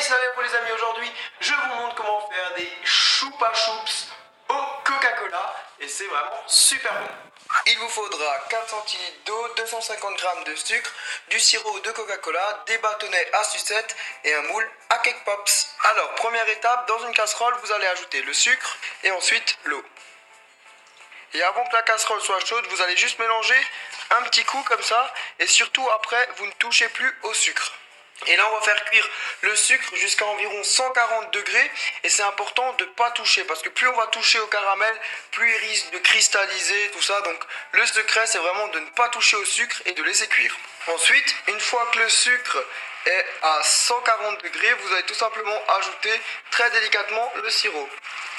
Hey, salut pour les amis, aujourd'hui je vous montre comment faire des choupa choups au Coca-Cola et c'est vraiment super bon. Il vous faudra 4 centilitres d'eau, 250 g de sucre, du sirop de Coca-Cola, des bâtonnets à sucette et un moule à cake pops. Alors, première étape, dans une casserole, vous allez ajouter le sucre et ensuite l'eau. Et avant que la casserole soit chaude, vous allez juste mélanger un petit coup comme ça et surtout après, vous ne touchez plus au sucre. Et là on va faire cuire le sucre jusqu'à environ 140 degrés et c'est important de ne pas toucher parce que plus on va toucher au caramel, plus il risque de cristalliser tout ça. Donc le secret c'est vraiment de ne pas toucher au sucre et de laisser cuire. Ensuite, une fois que le sucre est à 140 degrés, vous allez tout simplement ajouter très délicatement le sirop.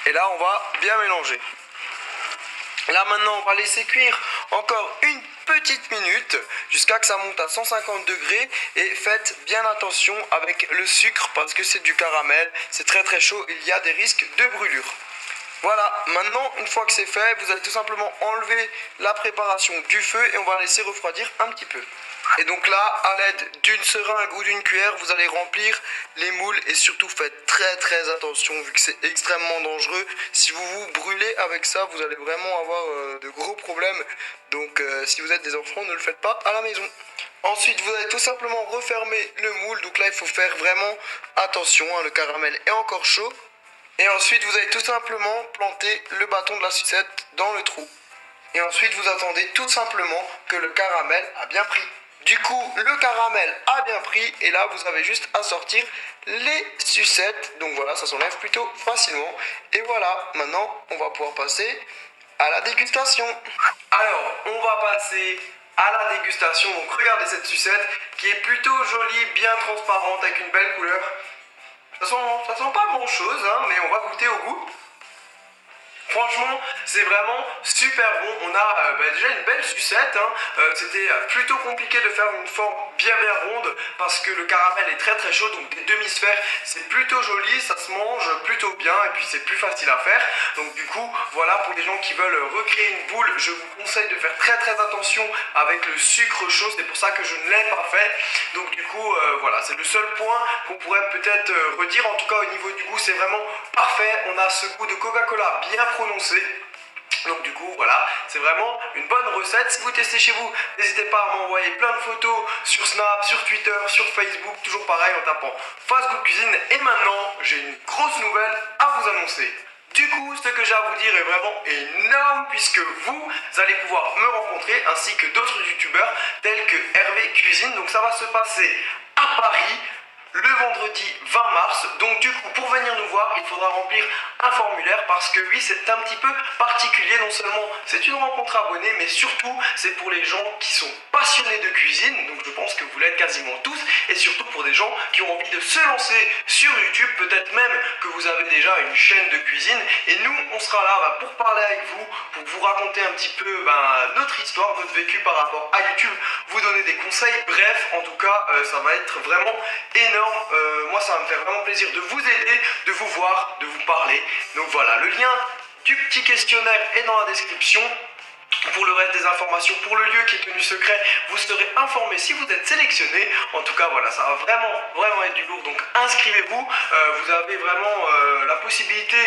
Et là on va bien mélanger. Là maintenant on va laisser cuire encore une petite minute jusqu'à que ça monte à 150 degrés et faites bien attention avec le sucre parce que c'est du caramel, c'est très très chaud, il y a des risques de brûlure. Voilà, maintenant une fois que c'est fait, vous allez tout simplement enlever la préparation du feu et on va laisser refroidir un petit peu. Et donc là, à l'aide d'une seringue ou d'une cuillère, vous allez remplir les moules et surtout faites très très attention vu que c'est extrêmement dangereux. Si vous vous brûlez avec ça, vous allez vraiment avoir de gros problèmes. Donc si vous êtes des enfants, ne le faites pas à la maison. Ensuite, vous allez tout simplement refermer le moule. Donc là, il faut faire vraiment attention, hein, le caramel est encore chaud. Et ensuite, vous allez tout simplement planter le bâton de la sucette dans le trou. Et ensuite, vous attendez tout simplement que le caramel a bien pris. Du coup, le caramel a bien pris et là, vous avez juste à sortir les sucettes. Donc voilà, ça s'enlève plutôt facilement. Et voilà, maintenant, on va pouvoir passer à la dégustation. Alors, on va passer à la dégustation. Donc regardez cette sucette qui est plutôt jolie, bien transparente, avec une belle couleur. Ça sent pas grand chose, hein, mais on va goûter au goût. Franchement, c'est vraiment super bon. On a déjà une belle sucette. Hein. C'était plutôt compliqué de faire une forme bien ronde parce que le caramel est très très chaud. Donc des demi-sphères, c'est plutôt joli. Ça se mange plutôt bien et puis c'est plus facile à faire. Donc du coup, voilà, pour les gens qui veulent recréer une boule, je vous conseille de faire très très attention avec le sucre chaud. C'est pour ça que je ne l'ai pas fait. Donc du coup, voilà, c'est le seul point qu'on pourrait peut-être redire. En tout cas, au niveau du goût, c'est vraiment parfait. On a ce goût de Coca-Cola bien prononcé. Donc du coup voilà, c'est vraiment une bonne recette. Si vous testez chez vous, n'hésitez pas à m'envoyer plein de photos sur Snap, sur Twitter, sur Facebook, toujours pareil en tapant Facebook Cuisine. Et maintenant, j'ai une grosse nouvelle à vous annoncer. Du coup, ce que j'ai à vous dire est vraiment énorme puisque vous allez pouvoir me rencontrer ainsi que d'autres youtubeurs tels que Hervé Cuisine. Donc ça va se passer à Paris le vendredi 20 mars. Donc du coup, pour venir nous voir, il faudra remplir un formulaire parce que oui, c'est un petit peu particulier. Non seulement c'est une rencontre abonnée, mais surtout c'est pour les gens qui sont passionnés de cuisine. Donc je pense que vous l'êtes quasiment tous. Et surtout pour des gens qui ont envie de se lancer sur YouTube. Peut-être même que vous avez déjà une chaîne de cuisine. Et nous, on sera là pour parler avec vous, pour vous raconter un petit peu notre histoire, notre vécu par rapport à YouTube, vous donner des conseils. Bref, en tout cas, ça va être vraiment énorme. Moi ça va me faire vraiment plaisir de vous aider, de vous voir, de vous parler. Donc voilà, le lien du petit questionnaire est dans la description. Pour le reste des informations, pour le lieu qui est tenu secret, vous serez informé si vous êtes sélectionné. En tout cas voilà, ça va vraiment être du lourd. Donc inscrivez-vous, vous avez vraiment la possibilité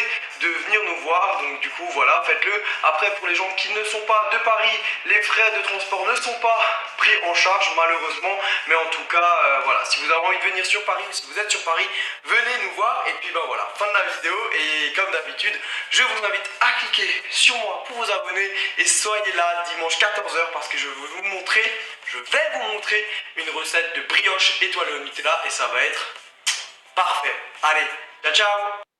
de venir nous voir. Donc du coup voilà, faites-le. Après pour les gens qui ne sont pas de Paris, les frais de transport ne sont pas pris en charge malheureusement. Mais en tout cas voilà, si vous avez envie de venir sur Paris, si vous êtes sur Paris, venez nous voir. Et puis voilà, fin de la vidéo. Et comme d'habitude, je vous invite à cliquer sur moi pour vous abonner. Et soyez là dimanche 14h parce que je vais vous montrer une recette de brioche étoilée au Nutella et ça va être parfait. Allez, ciao ciao.